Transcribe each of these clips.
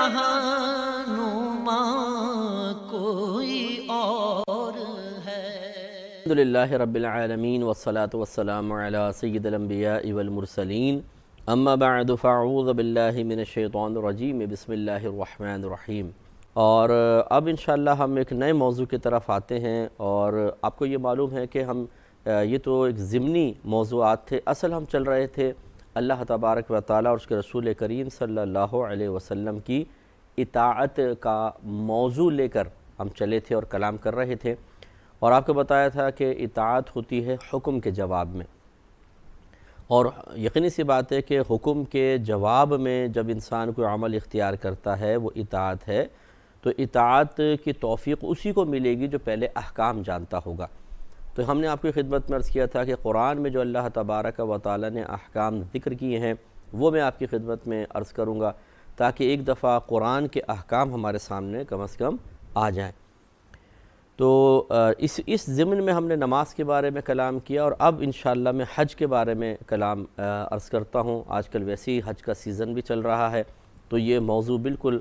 رہنما کوئی اور ہے۔ الحمدللہ رب العالمین والصلاة والسلام علی سید الانبیاء والمرسلین، اما بعد فاعوذ باللہ من الشیطان الرجیم، بسم اللہ الرحمن الرحیم۔ اور اب انشاءاللہ ہم ایک نئے موضوع کی طرف آتے ہیں، اور آپ کو یہ معلوم ہے کہ ہم یہ تو ایک ضمنی موضوعات تھے، اصل ہم چل رہے تھے اللہ تبارک و تعالیٰ اور اس کے رسول کریم صلی اللہ علیہ وسلم کی اطاعت کا موضوع لے کر ہم چلے تھے اور کلام کر رہے تھے، اور آپ کو بتایا تھا کہ اطاعت ہوتی ہے حکم کے جواب میں، اور یقینی سی بات ہے کہ حکم کے جواب میں جب انسان کوئی عمل اختیار کرتا ہے وہ اطاعت ہے، تو اطاعت کی توفیق اسی کو ملے گی جو پہلے احکام جانتا ہوگا۔ تو ہم نے آپ کی خدمت میں عرض کیا تھا کہ قرآن میں جو اللہ تبارک و تعالیٰ نے احکام ذکر کیے ہیں وہ میں آپ کی خدمت میں عرض کروں گا، تاکہ ایک دفعہ قرآن کے احکام ہمارے سامنے کم از کم آ جائیں۔ تو اس ضمن میں ہم نے نماز کے بارے میں کلام کیا، اور اب انشاءاللہ میں حج کے بارے میں کلام عرض کرتا ہوں۔ آج کل ویسے ہی حج کا سیزن بھی چل رہا ہے، تو یہ موضوع بالکل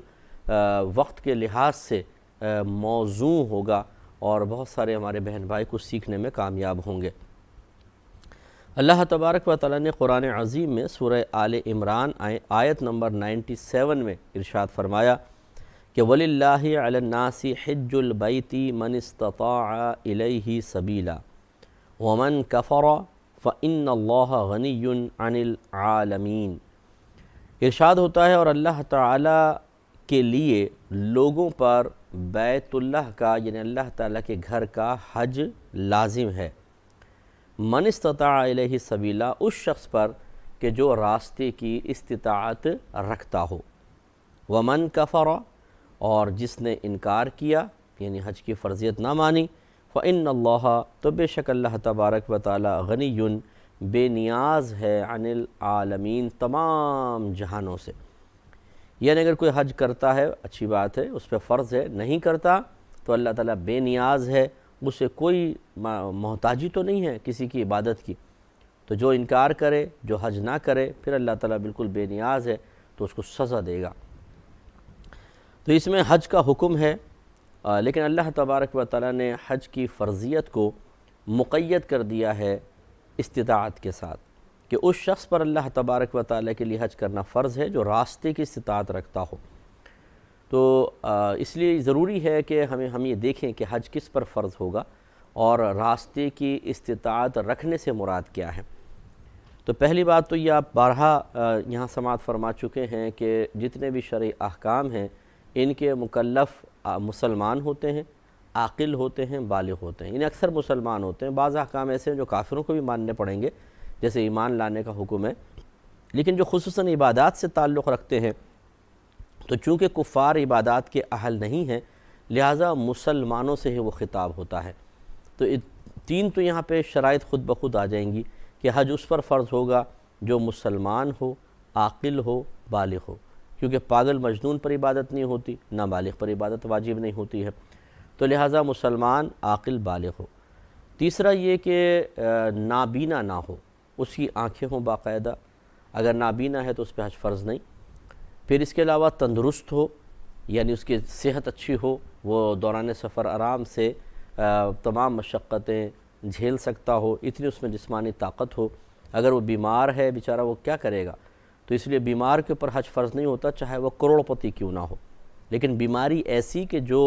وقت کے لحاظ سے موزوں ہوگا، اور بہت سارے ہمارے بہن بھائی کچھ سیکھنے میں کامیاب ہوں گے۔ اللہ تبارک و تعالیٰ نے قرآن عظیم میں سورہ آل عمران آیت نمبر 97 میں ارشاد فرمایا کہ وَلِلَّهِ عَلَى النَّاسِ حِجُّ الْبَيْتِ مَنِ اسْتَطَاعَ إِلَيْهِ سَبِيلًا وَمَنْ كَفَرَ فَإِنَّ اللَّهَ غَنِيٌّ عَنِ الْعَالَمِينَ۔ ارشاد ہوتا ہے اور اللہ تعالیٰ کے لیے لوگوں پر بیت اللہ کا یعنی اللہ تعالیٰ کے گھر کا حج لازم ہے، من استطاع الیہ سبیلا، اس شخص پر کہ جو راستے کی استطاعت رکھتا ہو، ومن کفر، اور جس نے انکار کیا یعنی حج کی فرضیت نہ مانی، فإن اللہ، تو بے شک اللہ تبارک و تعالی، غنی، بے نیاز ہے، عن العالمین، تمام جہانوں سے۔ یعنی اگر کوئی حج کرتا ہے اچھی بات ہے، اس پہ فرض ہے، نہیں کرتا تو اللہ تعالیٰ بے نیاز ہے، اسے کوئی محتاجی تو نہیں ہے کسی کی عبادت کی۔ تو جو انکار کرے، جو حج نہ کرے، پھر اللہ تعالیٰ بالکل بے نیاز ہے، تو اس کو سزا دے گا۔ تو اس میں حج کا حکم ہے، لیکن اللہ تبارک و تعالیٰ نے حج کی فرضیت کو مقید کر دیا ہے استطاعت کے ساتھ، کہ اس شخص پر اللہ تبارک و تعالیٰ کے لیے حج کرنا فرض ہے جو راستے کی استطاعت رکھتا ہو۔ تو اس لیے ضروری ہے کہ ہم یہ دیکھیں کہ حج کس پر فرض ہوگا اور راستے کی استطاعت رکھنے سے مراد کیا ہے۔ تو پہلی بات تو یہ آپ بارہا یہاں سماعت فرما چکے ہیں کہ جتنے بھی شرعی احکام ہیں ان کے مکلف مسلمان ہوتے ہیں، عاقل ہوتے ہیں، بالغ ہوتے ہیں، اکثر مسلمان ہوتے ہیں۔ بعض احکام ایسے ہیں جو کافروں کو بھی ماننے پڑیں گے، جیسے ایمان لانے کا حکم ہے، لیکن جو خصوصاً عبادات سے تعلق رکھتے ہیں، تو چونکہ کفار عبادات کے اہل نہیں ہیں، لہٰذا مسلمانوں سے ہی وہ خطاب ہوتا ہے۔ تو تین تو یہاں پہ شرائط خود بخود آ جائیں گی کہ حج اس پر فرض ہوگا جو مسلمان ہو، عاقل ہو، بالغ ہو، کیونکہ پاگل مجنون پر عبادت نہیں ہوتی، نابالغ پر عبادت واجب نہیں ہوتی ہے، تو لہٰذا مسلمان، عاقل، بالغ ہو۔ تیسرا یہ کہ نابینا نہ ہو، اس کی آنکھیں ہوں باقاعدہ، اگر نابینا ہے تو اس پہ حج فرض نہیں۔ پھر اس کے علاوہ تندرست ہو، یعنی اس کی صحت اچھی ہو، وہ دوران سفر آرام سے تمام مشقتیں جھیل سکتا ہو، اتنی اس میں جسمانی طاقت ہو۔ اگر وہ بیمار ہے بیچارہ، وہ کیا کرے گا؟ تو اس لیے بیمار کے اوپر حج فرض نہیں ہوتا، چاہے وہ کروڑ پتی کیوں نہ ہو، لیکن بیماری ایسی کہ جو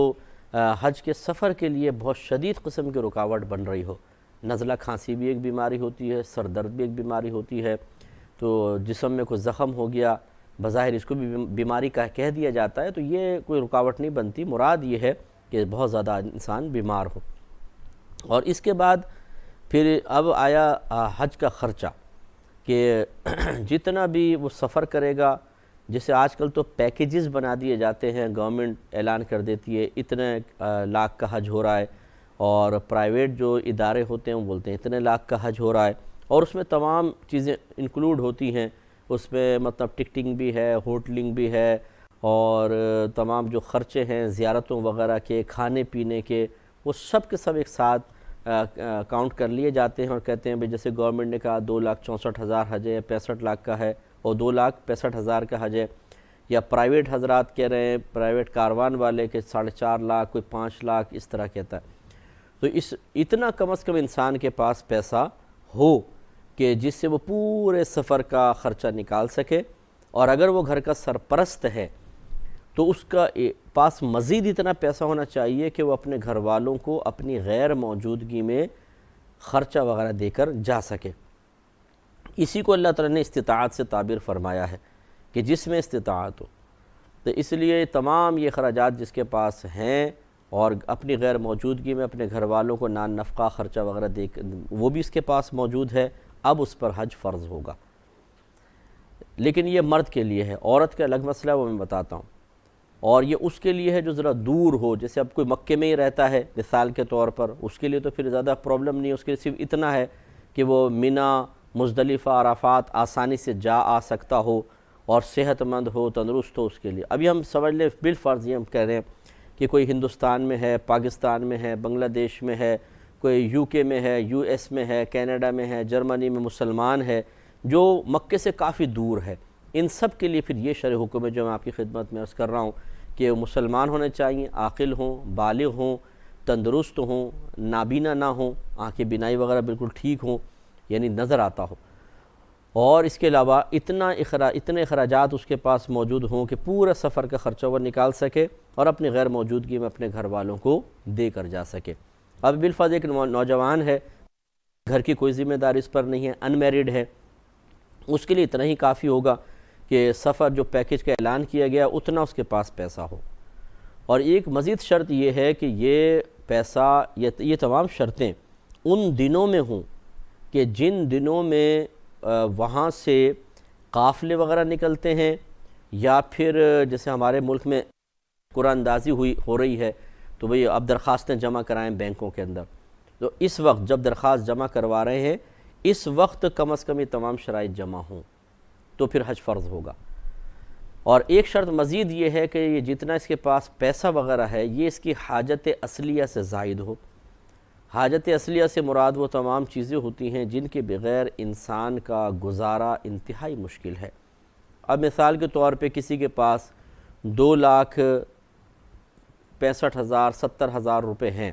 حج کے سفر کے لیے بہت شدید قسم کی رکاوٹ بن رہی ہو۔ نزلہ کھانسی بھی ایک بیماری ہوتی ہے، سر درد بھی ایک بیماری ہوتی ہے، تو جسم میں کوئی زخم ہو گیا، بظاہر اس کو بھی بیماری کا کہہ دیا جاتا ہے، تو یہ کوئی رکاوٹ نہیں بنتی، مراد یہ ہے کہ بہت زیادہ انسان بیمار ہو۔ اور اس کے بعد پھر اب آیا حج کا خرچہ، کہ جتنا بھی وہ سفر کرے گا، جیسے آج کل تو پیکیجز بنا دیے جاتے ہیں، گورنمنٹ اعلان کر دیتی ہے اتنے لاکھ کا حج ہو رہا ہے، اور پرائیویٹ جو ادارے ہوتے ہیں وہ بولتے ہیں اتنے لاکھ کا حج ہو رہا ہے، اور اس میں تمام چیزیں انکلوڈ ہوتی ہیں، اس میں مطلب ٹکٹنگ بھی ہے، ہوٹلنگ بھی ہے، اور تمام جو خرچے ہیں زیارتوں وغیرہ کے، کھانے پینے کے، وہ سب کے سب ایک ساتھ کاؤنٹ کر لیے جاتے ہیں، اور کہتے ہیں بھئی جیسے گورنمنٹ نے کہا 2,64,000 حج ہے، 65 لاکھ کا ہے، اور 2,65,000 کا حج ہے، یا پرائیویٹ حضرات کہہ رہے ہیں، پرائیویٹ کاروان والے کہ 4.5 لاکھ، کوئی 5 لاکھ اس طرح کہتا ہے۔ تو اتنا کم از کم انسان کے پاس پیسہ ہو کہ جس سے وہ پورے سفر کا خرچہ نکال سکے، اور اگر وہ گھر کا سرپرست ہے تو اس کا پاس مزید اتنا پیسہ ہونا چاہیے کہ وہ اپنے گھر والوں کو اپنی غیر موجودگی میں خرچہ وغیرہ دے کر جا سکے۔ اسی کو اللہ تعالیٰ نے استطاعت سے تعبیر فرمایا ہے کہ جس میں استطاعت ہو۔ تو اس لیے تمام یہ اخراجات جس کے پاس ہیں اور اپنی غیر موجودگی میں اپنے گھر والوں کو نان نفقہ خرچہ وغیرہ دے کر وہ بھی اس کے پاس موجود ہے، اب اس پر حج فرض ہوگا۔ لیکن یہ مرد کے لیے ہے، عورت کا الگ مسئلہ وہ میں بتاتا ہوں، اور یہ اس کے لیے ہے جو ذرا دور ہو، جیسے اب کوئی مکے میں ہی رہتا ہے مثال کے طور پر، اس کے لیے تو پھر زیادہ پرابلم نہیں ہے، اس کے لیے صرف اتنا ہے کہ وہ منی، مزدلفہ، عرفات آسانی سے جا آ سکتا ہو اور صحت مند ہو، تندرست ہو اس کے لیے۔ ابھی ہم سمجھ لیں بالفرض یہ ہم کہہ رہے ہیں کہ کوئی ہندوستان میں ہے، پاکستان میں ہے، بنگلہ دیش میں ہے، کوئی یو کے میں ہے، یو ایس میں ہے، کینیڈا میں ہے، جرمنی میں مسلمان ہے جو مکے سے کافی دور ہے، ان سب کے لیے پھر یہ شرع حکم ہے جو میں آپ کی خدمت میں عرض کر رہا ہوں کہ مسلمان ہونے چاہیے، عاقل ہوں، بالغ ہوں، تندرست ہوں، نابینا نہ ہوں، آنکھیں بینائی وغیرہ بالکل ٹھیک ہوں، یعنی نظر آتا ہو، اور اس کے علاوہ اتنے اخراجات اس کے پاس موجود ہوں کہ پورا سفر کا خرچہ وہ نکال سکے اور اپنی غیر موجودگی میں اپنے گھر والوں کو دے کر جا سکے۔ اب بالفرض ایک نوجوان ہے، گھر کی کوئی ذمہ داری اس پر نہیں ہے، ان میریڈ ہے، اس کے لیے اتنا ہی کافی ہوگا کہ سفر جو پیکج کا اعلان کیا گیا اتنا اس کے پاس پیسہ ہو۔ اور ایک مزید شرط یہ ہے کہ یہ پیسہ، یہ تمام شرطیں ان دنوں میں ہوں کہ جن دنوں میں وہاں سے قافلے وغیرہ نکلتے ہیں، یا پھر جیسے ہمارے ملک میں قرآن اندازی ہو رہی ہے تو بھئی اب درخواستیں جمع کرائیں بینکوں کے اندر، تو اس وقت جب درخواست جمع کروا رہے ہیں اس وقت کم از کم یہ تمام شرائط جمع ہوں تو پھر حج فرض ہوگا۔ اور ایک شرط مزید یہ ہے کہ یہ جتنا اس کے پاس پیسہ وغیرہ ہے یہ اس کی حاجت اصلیہ سے زائد ہو۔ حاجت اصلیہ سے مراد وہ تمام چیزیں ہوتی ہیں جن کے بغیر انسان کا گزارا انتہائی مشکل ہے۔ اب مثال کے طور پہ کسی کے پاس 2,65,000 70,000 روپے ہیں،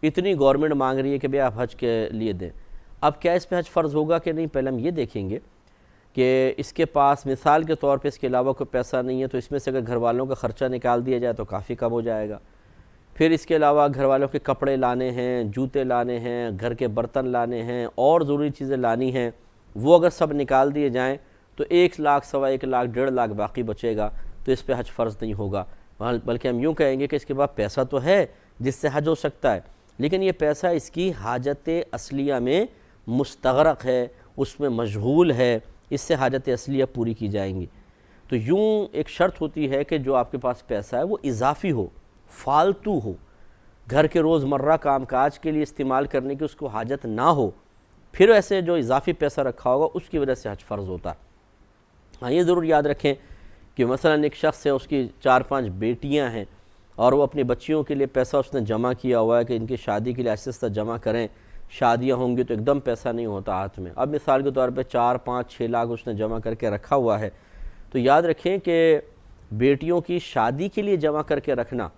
اتنی گورنمنٹ مانگ رہی ہے کہ بھئی آپ حج کے لیے دیں، اب کیا اس پہ حج فرض ہوگا کہ نہیں؟ پہلے ہم یہ دیکھیں گے کہ اس کے پاس مثال کے طور پہ اس کے علاوہ کوئی پیسہ نہیں ہے، تو اس میں سے اگر گھر والوں کا خرچہ نکال دیا جائے تو کافی کم ہو جائے گا۔ پھر اس کے علاوہ گھر والوں کے کپڑے لانے ہیں، جوتے لانے ہیں، گھر کے برتن لانے ہیں، اور ضروری چیزیں لانی ہیں، وہ اگر سب نکال دیے جائیں تو 1 لاکھ، 1.25 لاکھ، 1.5 لاکھ باقی بچے گا، تو اس پہ حج فرض نہیں ہوگا۔ بلکہ ہم یوں کہیں گے کہ اس کے بعد پیسہ تو ہے جس سے حج ہو سکتا ہے، لیکن یہ پیسہ اس کی حاجت اصلیہ میں مستغرق ہے، اس میں مشغول ہے، اس سے حاجت اصلیہ پوری کی جائیں گی۔ تو یوں ایک شرط ہوتی ہے کہ جو آپ کے پاس پیسہ ہے وہ اضافی ہو، فالتو ہو، گھر کے روزمرہ کام کاج کے لیے استعمال کرنے کی اس کو حاجت نہ ہو، پھر ایسے جو اضافی پیسہ رکھا ہوگا اس کی وجہ سے حج فرض ہوتا ہے۔ ہاں یہ ضرور یاد رکھیں کہ مثلا ایک شخص ہے، اس کی 4-5 بیٹیاں ہیں اور وہ اپنی بچیوں کے لیے پیسہ اس نے جمع کیا ہوا ہے کہ ان کی شادی کے لیے آہستہ آہستہ جمع کریں، شادیاں ہوں گی تو ایک دم پیسہ نہیں ہوتا ہاتھ میں۔ اب مثال کے طور پہ 4-5-6 لاکھ اس نے جمع کر کے رکھا ہوا ہے، تو یاد رکھیں کہ بیٹیوں کی شادی کے لیے جمع کر کے رکھنا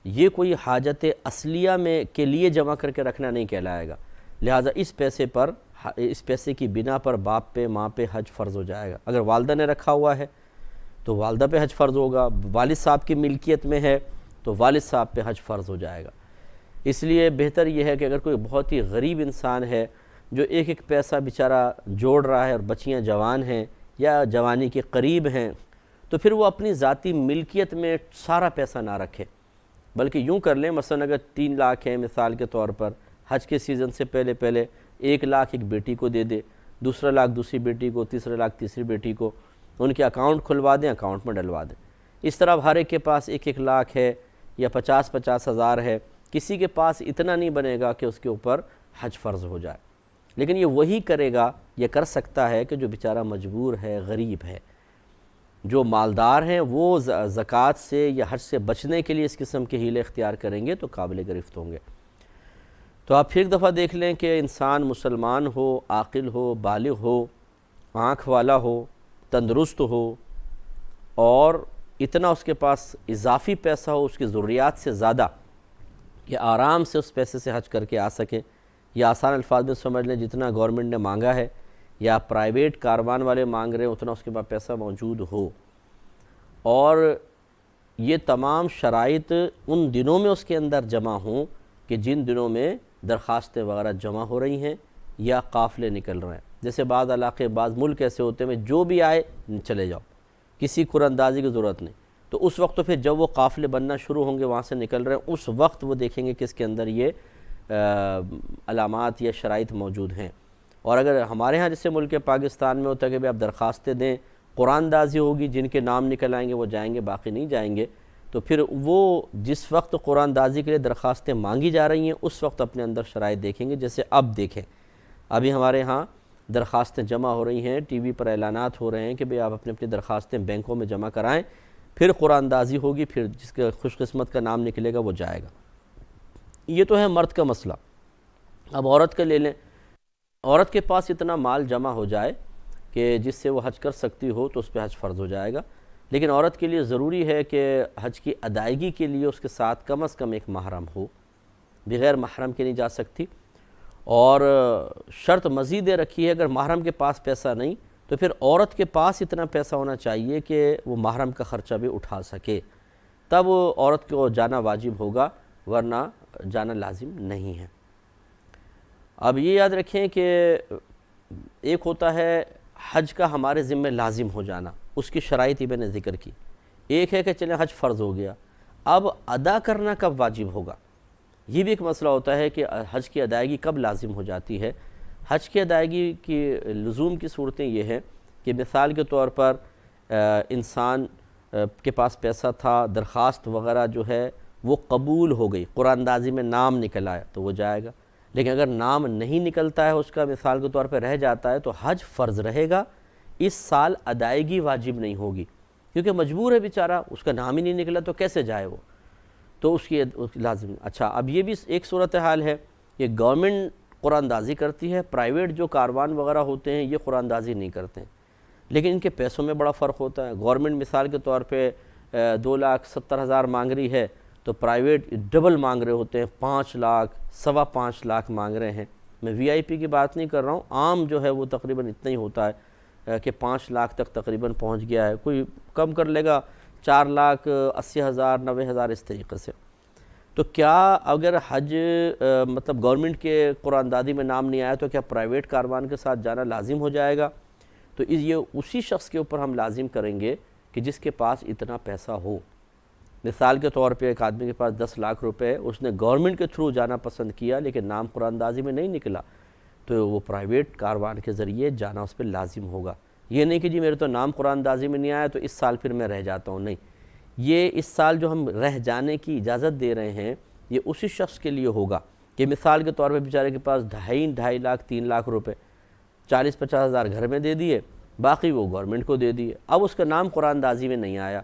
یہ کوئی حاجت اصلیہ میں کے لیے جمع کر کے رکھنا نہیں کہلائے گا، لہٰذا اس پیسے کی بنا پر باپ پہ ماں پہ حج فرض ہو جائے گا۔ اگر والدہ نے رکھا ہوا ہے تو والدہ پہ حج فرض ہوگا، والد صاحب کی ملکیت میں ہے تو والد صاحب پہ حج فرض ہو جائے گا۔ اس لیے بہتر یہ ہے کہ اگر کوئی بہت ہی غریب انسان ہے جو ایک پیسہ بیچارہ جوڑ رہا ہے اور بچیاں جوان ہیں یا جوانی کے قریب ہیں، تو پھر وہ اپنی ذاتی ملکیت میں سارا پیسہ نہ رکھے، بلکہ یوں کر لیں مثلا اگر 3 لاکھ ہیں مثال کے طور پر، حج کے سیزن سے پہلے 1 لاکھ ایک بیٹی کو دے دے، 2 لاکھ دوسری بیٹی کو، 3 لاکھ تیسری بیٹی کو، ان کے اکاؤنٹ کھلوا دیں، اکاؤنٹ میں ڈلوا دیں۔ اس طرح ہر ایک کے پاس 1 لاکھ ہے یا 50 ہزار ہے، کسی کے پاس اتنا نہیں بنے گا کہ اس کے اوپر حج فرض ہو جائے، لیکن یہ وہی کرے گا، یہ کر سکتا ہے کہ جو بیچارہ مجبور ہے، غریب ہے۔ جو مالدار ہیں وہ زکوٰۃ سے یا حج سے بچنے کے لیے اس قسم کے حیلے اختیار کریں گے تو قابل گرفت ہوں گے۔ تو آپ پھر ایک دفعہ دیکھ لیں کہ انسان مسلمان ہو، عاقل ہو، بالغ ہو، آنکھ والا ہو، تندرست ہو اور اتنا اس کے پاس اضافی پیسہ ہو اس کی ضروریات سے زیادہ کہ آرام سے اس پیسے سے حج کر کے آ سکیں، یا آسان الفاظ میں سمجھ لیں جتنا گورنمنٹ نے مانگا ہے یا پرائیویٹ کاروان والے مانگ رہے ہیں اتنا اس کے پاس پیسہ موجود ہو، اور یہ تمام شرائط ان دنوں میں اس کے اندر جمع ہوں کہ جن دنوں میں درخواستیں وغیرہ جمع ہو رہی ہیں یا قافلے نکل رہے ہیں۔ جیسے بعض علاقے بعض ملک ایسے ہوتے ہیں جو بھی آئے چلے جاؤ، کسی قرآن اندازی کی ضرورت نہیں، تو اس وقت تو پھر جب وہ قافلے بننا شروع ہوں گے وہاں سے نکل رہے ہیں اس وقت وہ دیکھیں گے کہ اس کے اندر یہ علامات یا شرائط موجود ہیں۔ اور اگر ہمارے ہاں جیسے ملک پاکستان میں ہوتا ہے کہ بھئی آپ درخواستیں دیں، قرآن اندازی ہوگی، جن کے نام نکل آئیں گے وہ جائیں گے، باقی نہیں جائیں گے، تو پھر وہ جس وقت قرآن اندازی کے لیے درخواستیں مانگی جا رہی ہیں اس وقت اپنے اندر شرائط دیکھیں گے۔ جیسے اب دیکھیں، ابھی ہمارے ہاں درخواستیں جمع ہو رہی ہیں، ٹی وی پر اعلانات ہو رہے ہیں کہ بھئی آپ اپنی اپنی درخواستیں بینکوں میں جمع کرائیں، پھر قرآن اندازی ہوگی، پھر جس کا خوش قسمت کا نام نکلے گا وہ جائے گا۔ یہ تو ہے مرد کا مسئلہ۔ اب عورت کا لے لیں، عورت کے پاس اتنا مال جمع ہو جائے کہ جس سے وہ حج کر سکتی ہو تو اس پہ حج فرض ہو جائے گا، لیکن عورت کے لیے ضروری ہے کہ حج کی ادائیگی کے لیے اس کے ساتھ کم از کم ایک محرم ہو، بغیر محرم کے نہیں جا سکتی۔ اور شرط مزید یہ رکھی ہے اگر محرم کے پاس پیسہ نہیں تو پھر عورت کے پاس اتنا پیسہ ہونا چاہیے کہ وہ محرم کا خرچہ بھی اٹھا سکے، تب عورت کو جانا واجب ہوگا، ورنہ جانا لازم نہیں ہے۔ اب یہ یاد رکھیں کہ ایک ہوتا ہے حج کا ہمارے ذمہ لازم ہو جانا، اس کی شرائط ہی میں نے ذکر کی، ایک ہے کہ چلیں حج فرض ہو گیا، اب ادا کرنا کب واجب ہوگا، یہ بھی ایک مسئلہ ہوتا ہے کہ حج کی ادائیگی کب لازم ہو جاتی ہے۔ حج کی ادائیگی کی لزوم کی صورتیں یہ ہیں کہ مثال کے طور پر انسان کے پاس پیسہ تھا، درخواست وغیرہ جو ہے وہ قبول ہو گئی، قرآن اندازی میں نام نکل آیا تو وہ جائے گا، لیکن اگر نام نہیں نکلتا ہے اس کا، مثال کے طور پہ رہ جاتا ہے، تو حج فرض رہے گا، اس سال ادائیگی واجب نہیں ہوگی، کیونکہ مجبور ہے بیچارہ، اس کا نام ہی نہیں نکلا تو کیسے جائے وہ، تو اس کی لازم۔ اچھا، اب یہ بھی ایک صورتحال ہے کہ گورنمنٹ قرآن اندازی کرتی ہے، پرائیویٹ جو کاروان وغیرہ ہوتے ہیں یہ قرآن اندازی نہیں کرتے ہیں، لیکن ان کے پیسوں میں بڑا فرق ہوتا ہے۔ گورنمنٹ مثال کے طور پہ 2,70,000 مانگ رہی ہے تو پرائیویٹ ڈبل مانگ رہے ہوتے ہیں، 5 لاکھ، 5.25 لاکھ مانگ رہے ہیں۔ میں وی آئی پی کی بات نہیں کر رہا ہوں، عام جو ہے وہ تقریباً اتنا ہی ہوتا ہے کہ 5 لاکھ تک تقریباً پہنچ گیا ہے، کوئی کم کر لے گا 4,80,000 90,000 اس طریقے سے۔ تو کیا اگر حج مطلب گورنمنٹ کے قرآن اندازی میں نام نہیں آیا تو کیا پرائیویٹ کاروان کے ساتھ جانا لازم ہو جائے گا؟ تو یہ اسی شخص کے اوپر ہم لازم کریں گے کہ جس کے پاس اتنا پیسہ ہو۔ مثال کے طور پہ ایک آدمی کے پاس 10 لاکھ روپے ہے، اس نے گورنمنٹ کے تھرو جانا پسند کیا لیکن نام قرآن اندازی میں نہیں نکلا، تو وہ پرائیویٹ کاروان کے ذریعے جانا اس پہ لازم ہوگا۔ یہ نہیں کہ جی میرے تو نام قرآن اندازی میں نہیں آیا تو اس سال پھر میں رہ جاتا ہوں، نہیں، یہ اس سال جو ہم رہ جانے کی اجازت دے رہے ہیں یہ اسی شخص کے لیے ہوگا کہ مثال کے طور پہ بیچارے کے پاس 2.5 لاکھ 3 لاکھ روپے 40-50 ہزار گھر میں دے دیے، باقی وہ گورنمنٹ کو دے دیے، اب اس کا نام قرآن اندازی میں نہیں آیا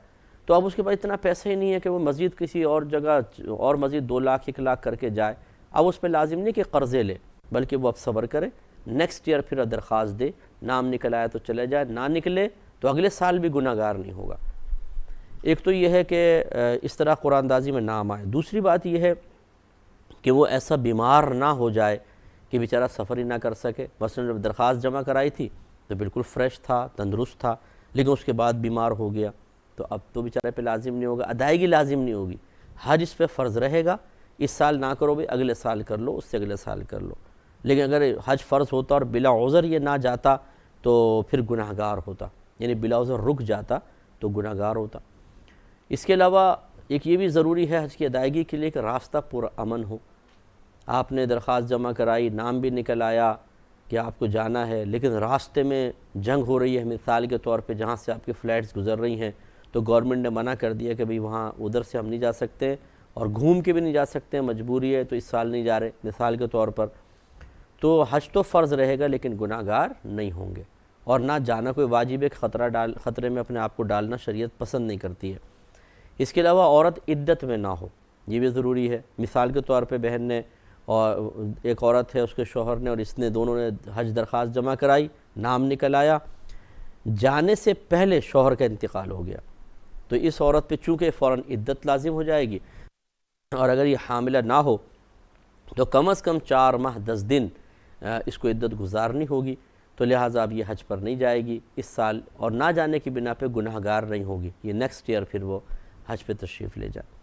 تو اب اس کے پاس اتنا پیسہ ہی نہیں ہے کہ وہ مزید کسی اور جگہ اور مزید 2 لاکھ 1 لاکھ کر کے جائے، اب اس پہ لازم نہیں کہ قرضے لے، بلکہ وہ اب صبر کرے، نیکسٹ ایئر پھر درخواست دے، نام نکل آیا تو چلے جائے، نہ نکلے تو اگلے سال بھی گناہ گار نہیں ہوگا۔ ایک تو یہ ہے کہ اس طرح قرآن اندازی میں نام آئے، دوسری بات یہ ہے کہ وہ ایسا بیمار نہ ہو جائے کہ بیچارہ سفر ہی نہ کر سکے۔ مثلا جب درخواست جمع کرائی تھی تو بالکل فریش تھا، تندرست تھا، لیکن اس کے بعد بیمار ہو گیا تو اب تو بیچارے پہ لازم نہیں ہوگا، ادائیگی لازم نہیں ہوگی، حج اس پہ فرض رہے گا، اس سال نہ کرو بھی اگلے سال کر لو، اس سے اگلے سال کر لو۔ لیکن اگر حج فرض ہوتا اور بلا عذر یہ نہ جاتا تو پھر گناہ گار ہوتا، یعنی بلا عذر رک جاتا تو گناہ گار ہوتا۔ اس کے علاوہ ایک یہ بھی ضروری ہے حج کی ادائیگی کے لیے کہ راستہ پر امن ہو۔ آپ نے درخواست جمع کرائی، نام بھی نکل آیا کہ آپ کو جانا ہے، لیکن راستے میں جنگ ہو رہی ہے، مثال کے طور پہ جہاں سے آپ کی فلائٹس گزر رہی ہیں تو گورنمنٹ نے منع کر دیا کہ بھئی وہاں ادھر سے ہم نہیں جا سکتے اور گھوم کے بھی نہیں جا سکتے، مجبوری ہے تو اس سال نہیں جا رہے مثال کے طور پر، تو حج تو فرض رہے گا لیکن گناہ گار نہیں ہوں گے، اور نہ جانا کوئی واجب ہے، خطرے میں اپنے آپ کو ڈالنا شریعت پسند نہیں کرتی ہے۔ اس کے علاوہ عورت عدت میں نہ ہو، یہ بھی ضروری ہے۔ مثال کے طور پہ بہن نے اور ایک عورت ہے، اس کے شوہر نے اور اس نے، دونوں نے حج درخواست جمع کرائی، نام نکل آیا، جانے سے پہلے شوہر کا انتقال ہو گیا، تو اس عورت پہ چونکہ فوراً عدت لازم ہو جائے گی، اور اگر یہ حاملہ نہ ہو تو کم از کم 4 ماہ 10 دن اس کو عدت گزارنی ہوگی، تو لہٰذا اب یہ حج پر نہیں جائے گی اس سال، اور نہ جانے کی بنا پہ گناہ گار نہیں ہوگی، یہ نیکسٹ ایئر پھر وہ حج پہ تشریف لے جائے۔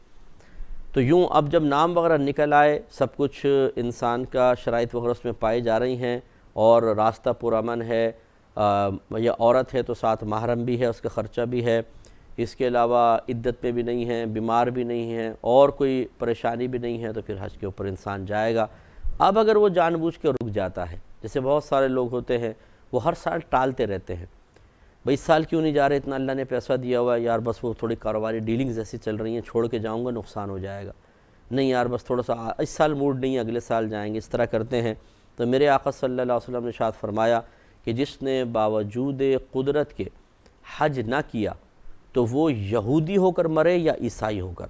تو یوں اب جب نام وغیرہ نکل آئے، سب کچھ انسان کا شرائط وغیرہ اس میں پائی جا رہی ہیں، اور راستہ پرامن ہے، یا عورت ہے تو ساتھ محرم بھی ہے، اس کا خرچہ بھی ہے، اس کے علاوہ عدت پہ بھی نہیں ہیں، بیمار بھی نہیں ہیں، اور کوئی پریشانی بھی نہیں ہے، تو پھر حج کے اوپر انسان جائے گا۔ اب اگر وہ جان بوجھ کے رک جاتا ہے، جیسے بہت سارے لوگ ہوتے ہیں وہ ہر سال ٹالتے رہتے ہیں، بھئی اس سال کیوں نہیں جا رہے، اتنا اللہ نے پیسہ دیا ہوا ہے، یار بس وہ تھوڑی کاروباری ڈیلنگز ایسی چل رہی ہیں، چھوڑ کے جاؤں گا نقصان ہو جائے گا، نہیں یار بس تھوڑا سا اس سال موڈ نہیں ہے، اگلے سال جائیں گے، اس طرح کرتے ہیں۔ تو میرے آقا صلی اللہ علیہ وسلم نے ارشاد فرمایا کہ جس نے باوجود قدرت کے حج نہ کیا تو وہ یہودی ہو کر مرے یا عیسائی ہو کر،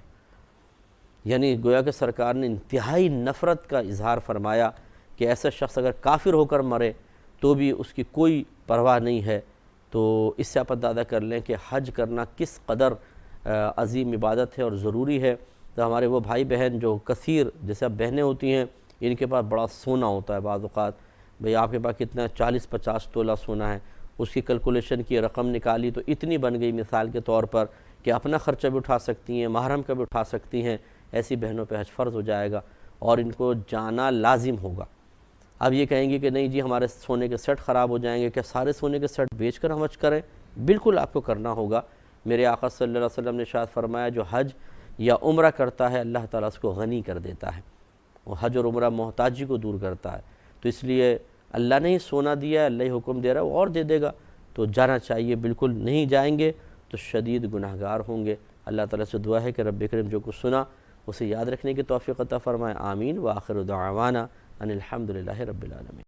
یعنی گویا کہ سرکار نے انتہائی نفرت کا اظہار فرمایا کہ ایسا شخص اگر کافر ہو کر مرے تو بھی اس کی کوئی پرواہ نہیں ہے۔ تو اس سے آپ اندازہ کر لیں کہ حج کرنا کس قدر عظیم عبادت ہے اور ضروری ہے۔ تو ہمارے وہ بھائی بہن جو کثیر، جیسے اب بہنیں ہوتی ہیں، ان کے پاس بڑا سونا ہوتا ہے بعض اوقات، بھئی آپ کے پاس کتنا 40-50 تولہ سونا ہے، اس کی کیلکولیشن کی رقم نکالی تو اتنی بن گئی مثال کے طور پر کہ اپنا خرچہ بھی اٹھا سکتی ہیں، محرم کا بھی اٹھا سکتی ہیں، ایسی بہنوں پہ حج فرض ہو جائے گا اور ان کو جانا لازم ہوگا۔ اب یہ کہیں گے کہ نہیں جی ہمارے سونے کے سیٹ خراب ہو جائیں گے، کیا سارے سونے کے سیٹ بیچ کر ہم حج کریں؟ بالکل آپ کو کرنا ہوگا۔ میرے آقا صلی اللہ علیہ وسلم نے ارشاد فرمایا جو حج یا عمرہ کرتا ہے اللہ تعالیٰ اس کو غنی کر دیتا ہے، وہ حج اور عمرہ محتاجی کو دور کرتا ہے، تو اس لیے اللہ نے ہی سونا دیا ہے، اللہ ہی حکم دے رہا ہے، وہ اور دے دے گا، تو جانا چاہیے۔ بالکل نہیں جائیں گے تو شدید گناہگار ہوں گے۔ اللہ تعالیٰ سے دعا ہے کہ رب کریم جو کچھ سنا اسے یاد رکھنے کی توفیق عطا فرمائے، آمین۔ وآخر دعوانا ان الحمد للہ رب العالمین۔